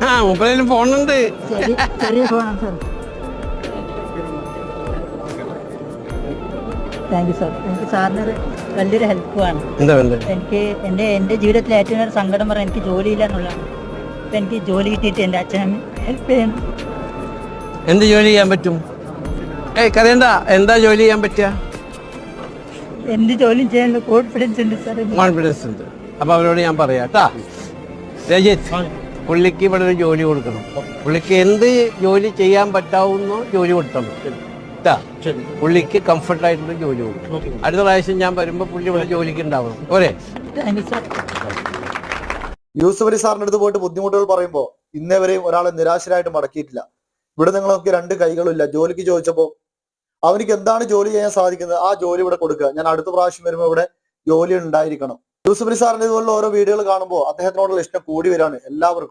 ആ മൂപ്പരേലും ഫോണുണ്ട്. ചെറിയ ഫോണാണ് സാർ. Thank you sir. എനിക്ക് സാറിനൊരു വലിയൊരു ഹെൽപ്പാണ്. എനിക്ക് എൻ്റെ ജീവിതത്തിലെ ഏറ്റവും ഒരു സങ്കടം പറയാൻ എനിക്ക് ജോലിയില്ല എന്നുള്ളതാണ്. അപ്പം എനിക്ക് ജോലി കിട്ടിയിട്ട് എൻ്റെ അച്ഛനും ഹെൽപ്പ് ചെയ്യണം. എന്ത് ജോലി ചെയ്യാൻ പറ്റും? കരയണ്ട. എന്താ ജോലി ചെയ്യാൻ പറ്റുക? എന്ത് ജോലിയും ചെയ്യാനുള്ള കോൺഫിഡൻസ് ഉണ്ട് സാർ. കോൺഫിഡൻസ് ഉണ്ട്. അപ്പൊ അവരോട് ഞാൻ പറയാം കേട്ടാ. രജിത്ത്, പുള്ളിക്ക് ഇവിടെ ഒരു ജോലി കൊടുക്കണം. പുള്ളിക്ക് എന്ത് ജോലി ചെയ്യാൻ പറ്റാവുന്നോ ജോലി കൊടുക്കണം കേട്ടാ. പുള്ളിക്ക് കംഫർട്ടായിട്ടുള്ള ജോലി കൊടുക്കണം. അടുത്ത പ്രാവശ്യം ഞാൻ വരുമ്പോ പുള്ളി ഇവിടെ ജോലിക്ക് ഉണ്ടാവണം. പോരെ? Thank you sir. Yusuf Ali സാറിന്റെ അടുത്ത് പോയിട്ട് ബുദ്ധിമുട്ടുകൾ പറയുമ്പോൾ ഇന്നേ വരെയും ഒരാളെ നിരാശരായിട്ട് മടക്കിയിട്ടില്ല. ഇവിടെ നിങ്ങൾക്ക് രണ്ട് കൈകളില്ല. ജോലിക്ക് ചോദിച്ചപ്പോൾ അവനിക്ക് എന്താണ് ജോലി ചെയ്യാൻ സാധിക്കുന്നത്, ആ ജോലി ഇവിടെ കൊടുക്കുക. ഞാൻ അടുത്ത പ്രാവശ്യം വരുമ്പോൾ ഇവിടെ ജോലി ഉണ്ടായിരിക്കണം. യൂസഫ് അലി സാറിന്റെ ഇതുപോലുള്ള ഓരോ വീഡിയോകൾ കാണുമ്പോൾ അദ്ദേഹത്തിനോടുള്ള ഇഷ്ടം കൂടി വരികയാണ് എല്ലാവർക്കും.